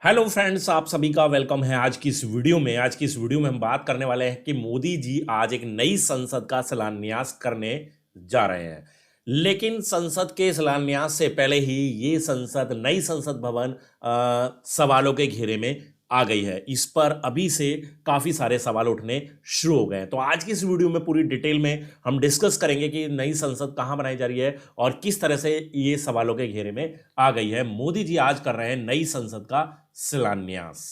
Hello friends, आप सभी का वेलकम है आज की इस वीडियो में हम बात करने वाले हैं कि मोदी जी आज एक नई संसद का शिलान्यास करने जा रहे हैं। लेकिन संसद के शिलान्यास से पहले ही नई संसद भवन सवालों के घेरे में आ गई है। इस पर अभी से काफी सारे सवाल उठने शुरू हो गए हैं। तो आज की इस वीडियो में पूरी डिटेल में हम डिस्कस करेंगे कि नई संसद कहां बनाई जा रही है और किस तरह से ये सवालों के घेरे में आ गई है। मोदी जी आज कर रहे हैं नई संसद का शिलान्यास।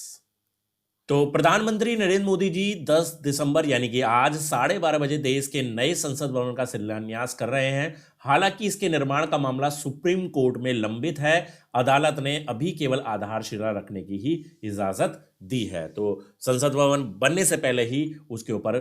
तो प्रधानमंत्री नरेंद्र मोदी जी 10 दिसंबर यानी कि आज 12:30 बजे देश के नए संसद भवन का शिलान्यास कर रहे हैं। हालांकि इसके निर्माण का मामला सुप्रीम कोर्ट में लंबित है। अदालत ने अभी केवल आधारशिला रखने की ही इजाजत दी है। तो संसद भवन बनने से पहले ही उसके ऊपर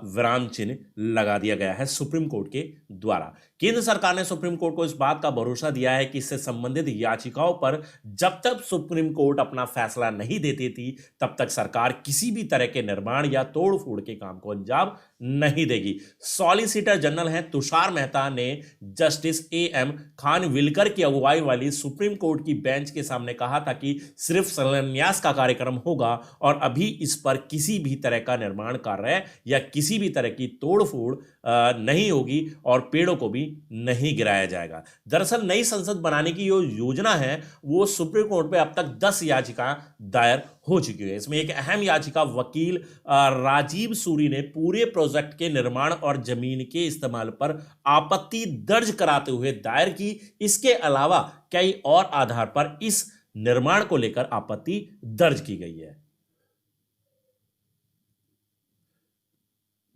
विराम चिन्ह लगा दिया गया है सुप्रीम कोर्ट के द्वारा। केंद्र सरकार ने सुप्रीम कोर्ट को इस बात का भरोसा दिया है कि इससे संबंधित याचिकाओं पर जब तक सुप्रीम कोर्ट अपना फैसला नहीं देती थी तब तक सरकार किसी भी तरह के निर्माण या तोड़ फोड़ के काम को अंजाम नहीं देगी। सॉलिसिटर जनरल हैं तुषार मेहता ने जस्टिस AM खानविलकर की अगुवाई वाली सुप्रीम कोर्ट की बेंच के सामने कहा था कि सिर्फ शिलान्यास का कार्यक्रम होगा और अभी इस पर किसी भी तरह का निर्माण कार्य या किसी भी तरह की तोड़फोड़ नहीं होगी और पेड़ों को भी नहीं गिराया जाएगा। दरअसल नई संसद बनाने की जो योजना है वो सुप्रीम कोर्ट में अब तक 10 याचिका दायर हो चुकी है। इसमें एक अहम याचिका वकील राजीव सूरी ने पूरे प्रोजेक्ट के निर्माण और जमीन के इस्तेमाल पर आपत्ति दर्ज कराते हुए दायर की। इसके अलावा कई और आधार पर इस निर्माण को लेकर आपत्ति दर्ज की गई है।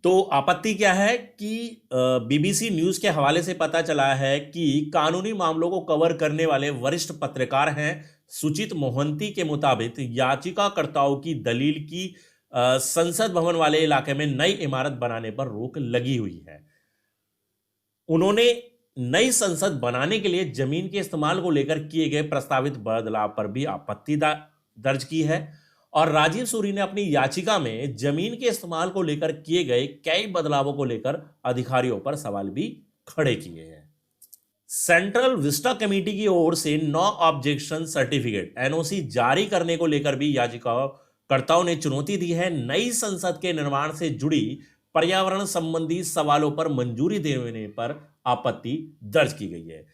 तो आपत्ति क्या है कि BBC न्यूज के हवाले से पता चला है कि कानूनी मामलों को कवर करने वाले वरिष्ठ पत्रकार हैं सुचित मोहंती के मुताबिक याचिकाकर्ताओं की दलील की संसद भवन वाले इलाके में नई इमारत बनाने पर रोक लगी हुई है। उन्होंने नई संसद बनाने के लिए जमीन के इस्तेमाल को लेकर किए गए प्रस्तावित बदलाव पर भी आपत्ति दर्ज की है और राजीव सूरी ने अपनी याचिका में जमीन के इस्तेमाल को लेकर किए गए कई बदलावों को लेकर अधिकारियों पर सवाल भी खड़े किए हैं। सेंट्रल विस्टा कमेटी की ओर से नो ऑब्जेक्शन सर्टिफिकेट NOC जारी करने को लेकर भी याचिकाकर्ताओं ने चुनौती दी है। नई संसद के निर्माण से जुड़ी पर्यावरण संबंधी सवालों पर मंजूरी देने पर आपत्ति दर्ज की गई है।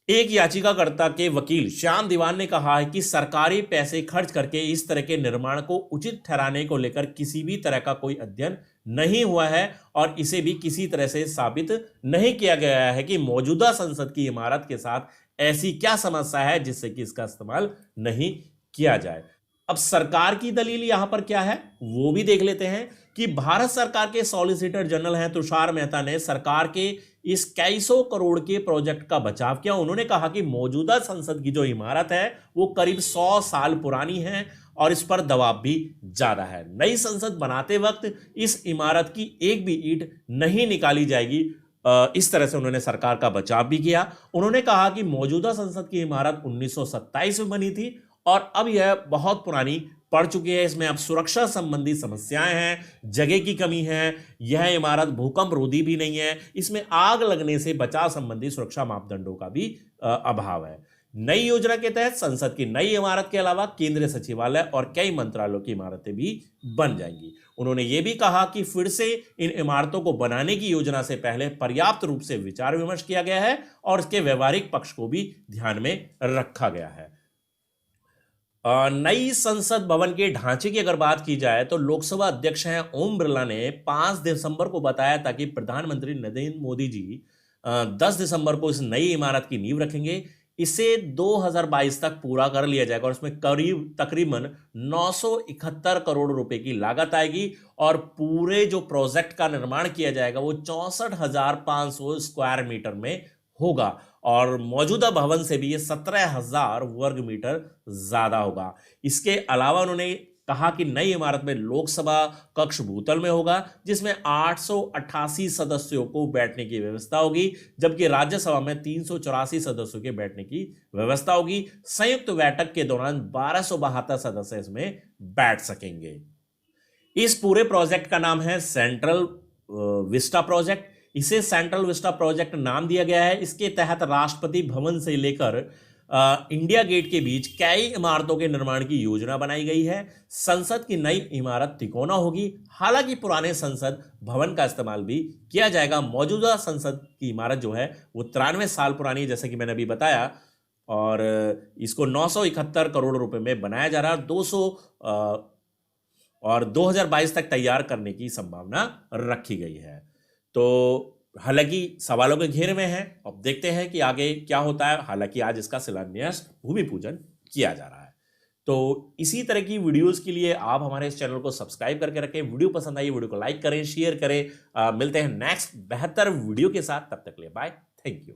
एक याचिकाकर्ता के वकील श्याम दीवान ने कहा है कि सरकारी पैसे खर्च करके इस तरह के निर्माण को उचित ठहराने को लेकर किसी भी तरह का कोई अध्ययन नहीं हुआ है और इसे भी किसी तरह से साबित नहीं किया गया है कि मौजूदा संसद की इमारत के साथ ऐसी क्या समस्या है जिससे कि इसका इस्तेमाल नहीं किया जाए। अब सरकार की दलील यहां पर क्या है वो भी देख लेते हैं कि भारत सरकार के सॉलिसिटर जनरल हैं तुषार मेहता ने सरकार के इस कई सौ करोड़ के प्रोजेक्ट का बचाव किया। उन्होंने कहा कि मौजूदा संसद की जो इमारत है वो करीब 100 साल पुरानी है और इस पर दबाव भी ज्यादा है। नई संसद बनाते वक्त इस इमारत की एक भी ईंट नहीं निकाली जाएगी। इस तरह से उन्होंने सरकार का बचाव भी किया। उन्होंने कहा कि मौजूदा संसद की इमारत 1927 में बनी थी और अब यह बहुत पुरानी पड़ चुकी है। इसमें अब सुरक्षा संबंधी समस्याएं हैं, जगह की कमी है, यह इमारत भूकंप रोधी भी नहीं है, इसमें आग लगने से बचाव संबंधी सुरक्षा मापदंडों का भी अभाव है। नई योजना के तहत संसद की नई इमारत के अलावा केंद्रीय सचिवालय और कई मंत्रालयों की इमारतें भी बन जाएंगी। उन्होंने यह भी कहा कि फिर से इन इमारतों को बनाने की योजना से पहले पर्याप्त रूप से विचार विमर्श किया गया है और इसके व्यवहारिक पक्ष को भी ध्यान में रखा गया है। नई संसद भवन के ढांचे की अगर बात की जाए तो लोकसभा अध्यक्ष हैं ओम बिरला ने 5 दिसंबर को बताया था कि प्रधानमंत्री नरेंद्र मोदी जी 10 दिसंबर को इस नई इमारत की नींव रखेंगे। इसे 2022 तक पूरा कर लिया जाएगा और इसमें तकरीबन 971 करोड़ रुपए की लागत आएगी और पूरे जो प्रोजेक्ट का निर्माण किया जाएगा वो 64,500 स्क्वायर मीटर में होगा और मौजूदा भवन से भी ये 17,000 वर्ग मीटर ज्यादा होगा। इसके अलावा उन्होंने कहा कि नई इमारत में लोकसभा कक्ष भूतल में होगा जिसमें 888 सदस्यों को बैठने की व्यवस्था होगी, जबकि राज्यसभा में 384 सदस्यों के बैठने की व्यवस्था होगी। संयुक्त बैठक के दौरान 1272 सदस्य इसमें बैठ सकेंगे। इस पूरे प्रोजेक्ट का नाम है सेंट्रल विस्टा प्रोजेक्ट। इसे सेंट्रल विस्टा प्रोजेक्ट नाम दिया गया है। इसके तहत राष्ट्रपति भवन से लेकर इंडिया गेट के बीच कई इमारतों के निर्माण की योजना बनाई गई है। संसद की नई इमारत तिकोना होगी। हालांकि पुराने संसद भवन का इस्तेमाल भी किया जाएगा। मौजूदा संसद की इमारत जो है वो 93 साल पुरानी है, जैसे कि मैंने अभी बताया, और इसको 971 करोड़ रुपए में बनाया जा रहा है। 200 और 2022 तक तैयार करने की संभावना रखी गई है। तो हालांकि सवालों के घेरे में है, अब देखते हैं कि आगे क्या होता है। हालांकि आज इसका शिलान्यास, भूमि पूजन किया जा रहा है। तो इसी तरह की वीडियोस के लिए आप हमारे इस चैनल को सब्सक्राइब करके रखें। वीडियो पसंद आई वीडियो को लाइक करें, शेयर करें। मिलते हैं नेक्स्ट बेहतर वीडियो के साथ, तब तक के लिए बाय, थैंक यू।